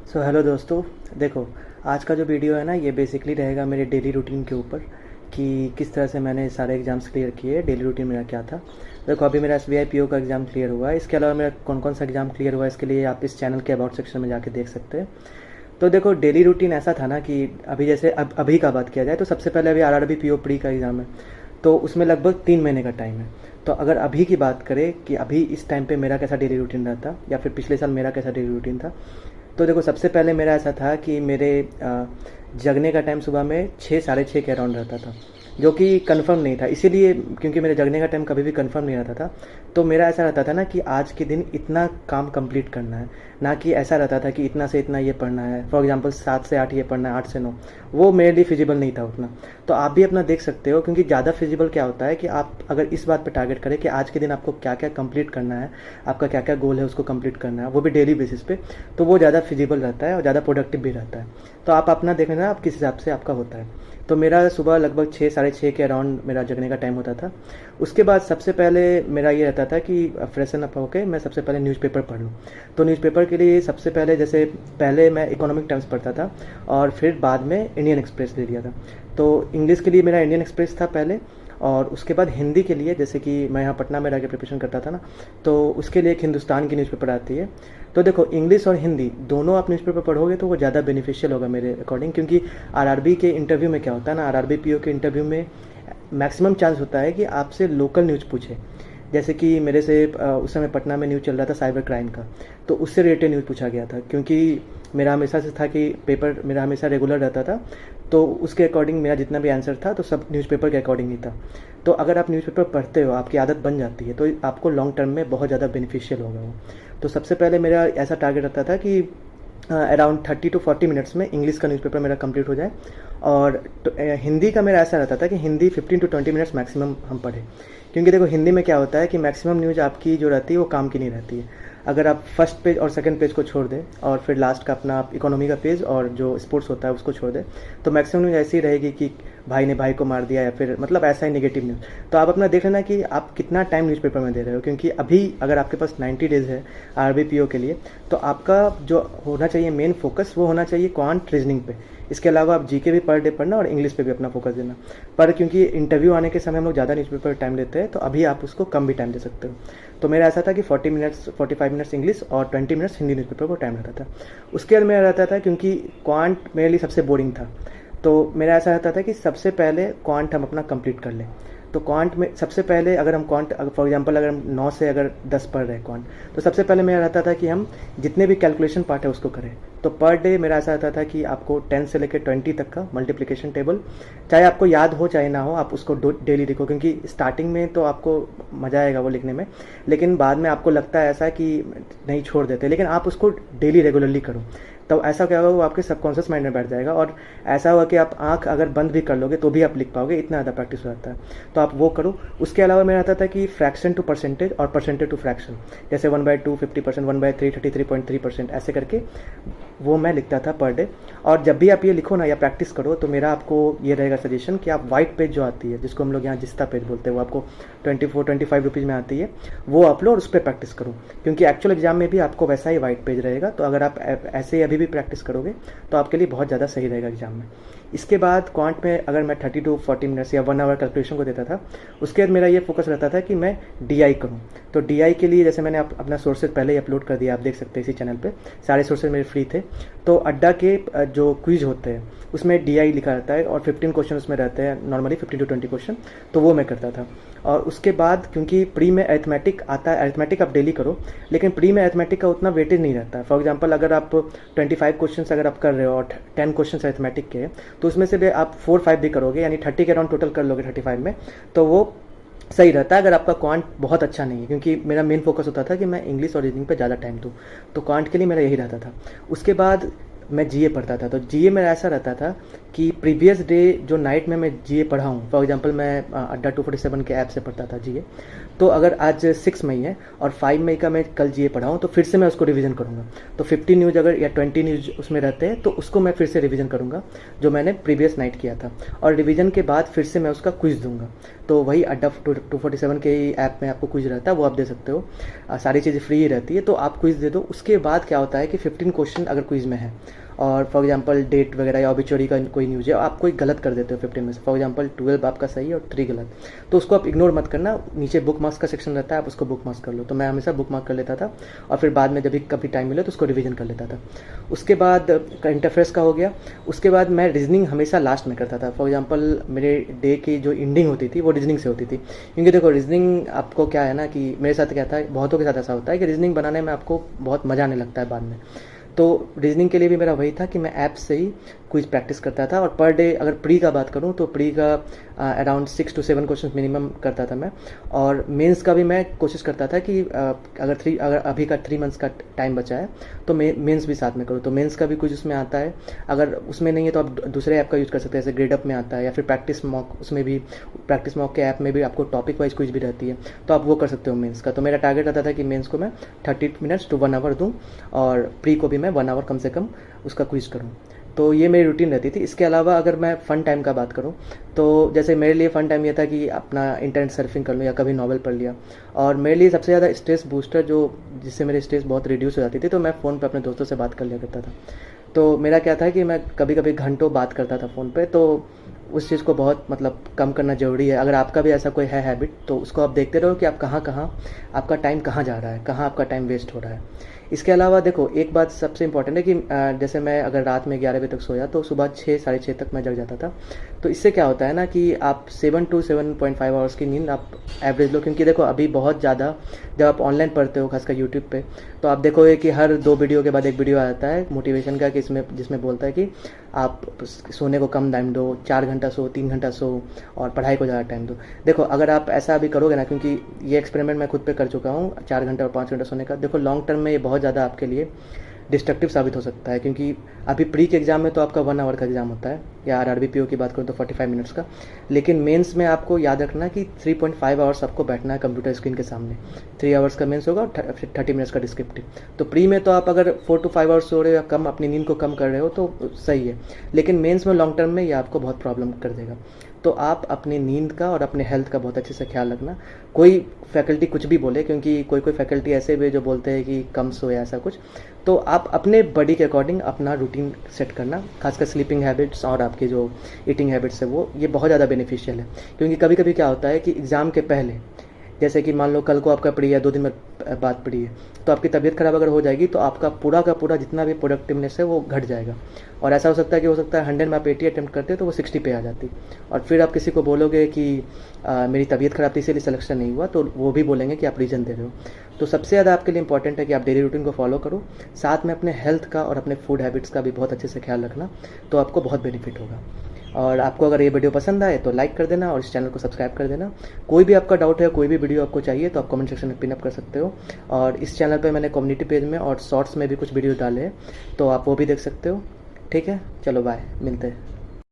Hello दोस्तों। देखो, आज का जो वीडियो है ना, ये बेसिकली रहेगा मेरे डेली रूटीन के ऊपर कि किस तरह से मैंने सारे एग्ज़ाम्स क्लियर किए। डेली रूटीन मेरा क्या था। देखो, अभी मेरा SBI PO का एग्ज़ाम क्लियर हुआ है। इसके अलावा मेरा कौन कौन सा एग्ज़ाम क्लियर हुआ है, इसके लिए आप इस चैनल के अबाउट सेक्शन में जाके देख सकते हैं। तो देखो, डेली रूटीन ऐसा था ना कि अभी जैसे अभी का बात किया जाए तो सबसे पहले अभी RRB PO प्री का एग्ज़ाम है, तो उसमें लगभग 3 महीने का टाइम है। तो अगर अभी की बात करें कि अभी इस टाइम पे मेरा कैसा डेली रूटीन रहता या फिर पिछले साल मेरा कैसा डेली रूटीन था, तो देखो, सबसे पहले मेरा ऐसा था कि मेरे जगने का टाइम सुबह में 6 साढ़े 6 के अराउंड रहता था, जो कि कंफर्म नहीं था। इसीलिए क्योंकि मेरे जगने का टाइम कभी भी कंफर्म नहीं रहता था, तो मेरा ऐसा रहता था ना कि आज के दिन इतना काम कंप्लीट करना है, ना कि ऐसा रहता था कि इतना से इतना ये पढ़ना है। फॉर एग्जांपल 7 से 8 ये पढ़ना है, 8 से 9, वो मेरे लिए फिजिबल नहीं था उतना। तो आप भी अपना देख सकते हो, क्योंकि ज़्यादा फिजिबल क्या होता है कि आप अगर इस बात पर टारगेट करें कि आज के दिन आपको क्या क्या कंप्लीट करना है, आपका क्या क्या गोल है उसको कंप्लीट करना है, वो भी डेली बेसिस पे, तो वो ज़्यादा फिजिबल रहता है और ज़्यादा प्रोडक्टिव भी रहता है। तो आप अपना देख लेना आप किस हिसाब से आपका होता है। तो मेरा सुबह लगभग 6 साढ़े 6 के अराउंड मेरा जगने का टाइम होता था। उसके बाद सबसे पहले मेरा ये रहता था कि फ्रेशन अप होके मैं सबसे पहले न्यूज़पेपर पढ़ लूँ। तो न्यूज़पेपर के लिए सबसे पहले, जैसे पहले मैं इकोनॉमिक टाइम्स पढ़ता था और फिर बाद में इंडियन एक्सप्रेस ले लिया था। तो इंग्लिश के लिए मेरा इंडियन एक्सप्रेस था पहले, और उसके बाद हिंदी के लिए, जैसे कि मैं यहाँ पटना में रह के प्रिपरेशन करता था ना, तो उसके लिए एक हिंदुस्तान की न्यूज़पेपर आती है। तो देखो, इंग्लिश और हिंदी दोनों आप न्यूज़पेपर पढ़ोगे तो वो ज़्यादा बेनिफिशियल होगा मेरे अकॉर्डिंग, क्योंकि RRB के इंटरव्यू में क्या होता है ना, RRB PO के इंटरव्यू में मैक्सिमम चांस होता है कि आपसे लोकल न्यूज़ पूछे। जैसे कि मेरे से उस समय पटना में न्यूज़ चल रहा था साइबर क्राइम का, तो उससे रिलेटेड न्यूज़ पूछा गया था, क्योंकि मेरा हमेशा से था कि पेपर मेरा हमेशा रेगुलर रहता था, तो उसके अकॉर्डिंग मेरा जितना भी आंसर था तो सब न्यूज़पेपर के अकॉर्डिंग ही था। तो अगर आप न्यूज़पेपर पढ़ते हो, आपकी आदत बन जाती है, तो आपको लॉन्ग टर्म में बहुत ज़्यादा बेनिफिशियल होगा वो। तो सबसे पहले मेरा ऐसा टारगेट रहता था कि अराउंड 30 to 40 मिनट्स में इंग्लिश का न्यूज़पेपर मेरा कंप्लीट हो जाए, और हिंदी का मेरा ऐसा रहता था कि हिंदी 15 to 20 मिनट्स मैक्सिमम हम पढ़ें। क्योंकि देखो, हिंदी में क्या होता है कि मैक्सिमम न्यूज़ आपकी जो रहती है वो काम की नहीं रहती है। अगर आप फर्स्ट पेज और सेकंड पेज को छोड़ दें और फिर लास्ट का अपना आप इकोनॉमी का पेज और जो स्पोर्ट्स होता है उसको छोड़ दें, तो मैक्सिमम न्यूज़ ऐसी रहेगी कि भाई ने भाई को मार दिया, या फिर मतलब ऐसा ही नेगेटिव न्यूज़। तो आप अपना देख लेना कि आप कितना टाइम न्यूज़पेपर में दे रहे हो, क्योंकि अभी अगर आपके पास 90 डेज़ है RRB PO के लिए, तो आपका जो होना चाहिए मेन फोकस, वो होना चाहिए क्वांट रीजनिंग पे। इसके अलावा आप GK भी पर डे पढ़ना और इंग्लिश पे भी अपना फोकस देना। पर क्योंकि इंटरव्यू आने के समय हम लोग ज़्यादा न्यूज़पेपर टाइम लेते हैं, तो अभी आप उसको कम भी टाइम दे सकते हो। तो मेरा ऐसा था कि 40 मिनट्स 45 मिनट्स इंग्लिश और 20 मिनट्स हिंदी न्यूज़पेपर को टाइम रहता था। उसके बाद मेरा रहता था, क्योंकि क्वांट मेरे लिए सबसे बोरिंग था, तो मेरा ऐसा रहता था कि सबसे पहले क्वांट हम अपना कंप्लीट कर लें। तो क्वांट में सबसे पहले अगर हम क्वांट, फॉर एग्जांपल अगर हम 9 से अगर 10 पढ़ रहे हैं क्वांट, तो सबसे पहले मेरा रहता था कि हम जितने भी कैलकुलेशन पार्ट है उसको करें। तो पर डे मेरा ऐसा रहता था कि आपको 10 से लेकर 20 तक का मल्टीप्लिकेशन टेबल, चाहे आपको याद हो चाहे ना हो, आप उसको डेली लिखो। क्योंकि स्टार्टिंग में तो आपको मज़ा आएगा वो लिखने में, लेकिन बाद में आपको लगता है ऐसा कि नहीं, छोड़ देते, लेकिन आप उसको डेली रेगुलरली करो। तो ऐसा क्या होगा, वो आपके सबकॉन्शियस माइंड में बैठ जाएगा, और ऐसा होगा कि आप आंख अगर बंद भी कर लोगे तो भी आप लिख पाओगे, इतना ज़्यादा प्रैक्टिस हो जाता है। तो आप वो करो। उसके अलावा मेरा आता था कि फ्रैक्शन टू परसेंटेज और परसेंटेज टू फ्रैक्शन, जैसे 1/2 50%, 1/3 33.3%, ऐसे करके वो मैं लिखता था पर डे। और जब भी आप ये लिखो ना या प्रैक्टिस करो, तो मेरा आपको ये रहेगा सजेशन कि आप वाइट पेज जो आती है, जिसको हम लोग यहाँ जिस्ता पेज बोलते हैं, वो आपको 24-25 रुपीज़ में आती है, वो आप लो और उस पर प्रैक्टिस करो। क्योंकि एक्चुअल एग्जाम में भी आपको वैसा ही वाइट पेज रहेगा। तो अगर आप ऐसे ही अभी भी प्रैक्टिस करोगे तो आपके लिए बहुत ज़्यादा सही रहेगा एग्जाम में। इसके बाद क्वांट में अगर मैं 30 to 40 मिनट्स या 1 आवर कैलकुलेशन को देता था, उसके बाद मेरा ये फोकस रहता था कि मैं DI करूँ। तो DI के लिए जैसे मैंने अपना सोर्सेज पहले ही अपलोड कर दिया, आप देख सकते हैं इसी चैनल पे, सारे सोर्सेज मेरे फ्री थे। तो अड्डा के जो क्विज होते हैं उसमें DI लिखा रहता है, और 15 क्वेश्चन उसमें रहते हैं, नॉर्मली 15 to 20 क्वेश्चन, तो वो मैं करता था। और उसके बाद क्योंकि प्री में अरिथमेटिक आता है, अरिथमेटिक आप डेली करो, लेकिन प्री में अरिथमेटिक का उतना वेटेज नहीं रहता है। फॉर एग्जांपल अगर आप 25 क्वेश्चन अगर आप कर रहे हो और 10 क्वेश्चन अरिथमेटिक के, तो उसमें से भी आप 4-5 भी करोगे, यानी 30 के अराउंड टोटल कर लोगे 35 में, तो वो सही रहता है अगर आपका क्वांट बहुत अच्छा नहीं है। क्योंकि मेरा मेन फोकस होता था कि मैं इंग्लिश और रीजनिंग पे ज़्यादा टाइम दूँ, तो क्वांट के लिए मेरा यही रहता था। उसके बाद मैं GA पढ़ता था। तो GA मेरा ऐसा रहता था कि प्रीवियस डे जो नाइट में मैं जीए पढ़ा हूँ, फॉर एग्जांपल मैं अड्डा 247 के ऐप से पढ़ता था जीए, तो अगर आज 6 मई है और 5 मई का मैं कल जीए पढ़ा हूँ तो फिर से मैं उसको रिवीजन करूँगा। तो 50 न्यूज़ अगर या 20 न्यूज़ उसमें रहते हैं तो उसको मैं फिर से रिवीजन करूँगा जो मैंने प्रीवियस नाइट किया था, और रिवीजन के बाद फिर से मैं उसका क्विज दूंगा। तो वही अड्डा 247 के ऐप में आपको क्विज रहता है, वो आप दे सकते हो। सारी चीज़ें फ्री ही रहती है, तो आप क्विज दे दो। उसके बाद क्या होता है कि 15 क्वेश्चन अगर क्विज में है और फॉर एग्जांपल डेट वगैरह या ऑबिचुअरी का कोई न्यूज़ है, आप कोई गलत कर देते हो 15 में से, फॉर एग्जांपल 12 आपका सही है और 3 गलत, तो उसको आप इग्नोर मत करना। नीचे बुक मार्क्स का सेक्शन रहता है, आप उसको बुक मार्क्स कर लो। तो मैं हमेशा बुक मार्क कर लेता था और फिर बाद में जब भी कभी टाइम मिले तो उसको रिवीजन कर लेता था। उसके बाद करंट अफेयर्स का हो गया। उसके बाद मैं रीजनिंग हमेशा लास्ट में करता था। फॉर एग्जांपल मेरे डे की जो एंडिंग होती थी वो रीजनिंग से होती थी, क्योंकि देखो रीजनिंग आपको क्या है ना कि मेरे साथ क्या था, बहुतों के साथ ऐसा होता है कि रीजनिंग बनाने में आपको बहुत मज़ा आने लगता है बाद में। तो रीजनिंग के लिए भी मेरा वही था कि मैं ऐप से ही क्विज प्रैक्टिस करता था, और पर डे अगर प्री का बात करूं तो प्री का अराउंड 6 to 7 क्वेश्चन मिनिमम करता था मैं। और मेंस का भी मैं कोशिश करता था कि अगर अभी का 3 मंथ्स का टाइम बचा है तो मेंस भी साथ में करूँ। तो मेंस का भी कुछ उसमें आता है, अगर उसमें नहीं है तो आप दूसरे ऐप का यूज़ कर सकते हैं, जैसे ग्रेडअप में आता है, या फिर प्रैक्टिस मॉक, उसमें भी प्रैक्टिस मॉक के ऐप में भी आपको टॉपिक वाइज कुछ भी रहती है, तो आप वो कर सकते हो मेंस का। तो मेरा टारगेट रहता था कि मेंस को मैं 30 मिनट्स to 1 आवर दूँ, और प्री को भी मैं 1 आवर कम से कम उसका क्विज करूँ। तो ये मेरी रूटीन रहती थी। इसके अलावा अगर मैं फ़न टाइम का बात करूँ तो जैसे मेरे लिए फ़न टाइम ये था कि अपना इंटरनेट सर्फिंग कर लूँ या कभी नॉवल पढ़ लिया। और मेरे लिए सबसे ज़्यादा स्ट्रेस बूस्टर जिससे मेरी स्ट्रेस बहुत रिड्यूस हो जाती थी, तो मैं फ़ोन पे अपने दोस्तों से बात कर लिया करता था। तो मेरा क्या था कि मैं कभी कभी घंटों बात करता था फ़ोन पे, तो उस चीज़ को बहुत मतलब कम करना ज़रूरी है। अगर आपका भी ऐसा कोई है हैबिट, तो उसको आप देखते रहो कि आप कहाँ आपका टाइम कहाँ जा रहा है, कहाँ आपका टाइम वेस्ट हो रहा है। इसके अलावा देखो एक बात सबसे इम्पॉर्टेंट है कि जैसे मैं अगर रात में 11 बजे तक सोया तो सुबह 6 साढ़े 6 तक मैं जग जाता था। तो इससे क्या होता है ना कि आप 7 to 7.5 आवर्स की नींद आप एवरेज लो, क्योंकि देखो अभी बहुत ज़्यादा जब आप ऑनलाइन पढ़ते हो खासकर यूट्यूब पे, तो आप देखोगे कि हर 2 वीडियो के बाद एक वीडियो आता है मोटिवेशन का, कि जिसमें बोलता है कि आप सोने को कम टाइम दो, 4 घंटा सो, 3 घंटा सो, और पढ़ाई को ज़्यादा टाइम दो। देखो अगर आप ऐसा अभी करोगे ना, क्योंकि ये एक्सपेरिमेंट मैं खुद पे कर चुका हूँ 4 घंटे और 5 घंटा सोने का, देखो लॉन्ग टर्म में ये बहुत ज़्यादा आपके लिए डिस्ट्रक्टिव साबित हो सकता है। क्योंकि अभी प्री के एग्जाम में तो आपका 1 आवर का एग्जाम होता है, या आरआरबी पीओ की बात करूँ तो 45 मिनट्स का, लेकिन मेंस में आपको याद रखना कि 3.5 आवर्स आपको बैठना है कंप्यूटर स्क्रीन के सामने। 3 आवर्स का मेंस होगा और 30 मिनट्स का डिस्क्रिप्टिव। तो प्री में तो आप अगर 4 to 5 आवर्स सो रहे हो या कम अपनी नींद को कम कर रहे हो तो सही है, लेकिन मेंस में लॉन्ग टर्म में ये आपको बहुत प्रॉब्लम कर देगा। तो आप अपनी नींद का और अपने हेल्थ का बहुत अच्छे से ख्याल रखना। कोई फैकल्टी कुछ भी बोले, क्योंकि कोई फैकल्टी ऐसे भी जो बोलते हैं कि कम सो या ऐसा कुछ, तो आप अपने बॉडी के अकॉर्डिंग अपना रूटीन सेट करना, खासकर स्लीपिंग हैबिट्स और आपके जो ईटिंग हैबिट्स है ये बहुत ज़्यादा बेनिफिशियल है। क्योंकि कभी कभी क्या होता है कि एग्ज़ाम के पहले, जैसे कि मान लो कल को आपका प्री है, 2 दिन बाद प्री है, तो आपकी तबीयत खराब अगर हो जाएगी तो आपका पूरा का पूरा जितना भी प्रोडक्टिवनेस है वो घट जाएगा। और ऐसा हो सकता है कि 100 में आप 80 अटेम्प्ट करते तो वो 60 पे आ जाती, और फिर आप किसी को बोलोगे कि मेरी तबीयत खराब थी इसीलिए सिलेक्शन नहीं हुआ, तो वो भी बोलेंगे कि आप रीज़न दे रहे हो। तो सबसे ज़्यादा आपके लिए इंपॉर्टेंट है कि आप डेली रूटीन को फॉलो करो, साथ में अपने हेल्थ का और अपने फूड हैबिट्स का भी बहुत अच्छे से ख्याल रखना, तो आपको बहुत बेनिफिट होगा। और आपको अगर ये वीडियो पसंद आए तो लाइक कर देना और इस चैनल को सब्सक्राइब कर देना। कोई भी आपका डाउट है, कोई भी वीडियो आपको चाहिए तो आप कमेंट सेक्शन में पिन अप कर सकते हो। और इस चैनल पे मैंने कम्युनिटी पेज में और शॉर्ट्स में भी कुछ वीडियो डाले हैं, तो आप वो भी देख सकते हो। ठीक है, चलो बाय, मिलते हैं।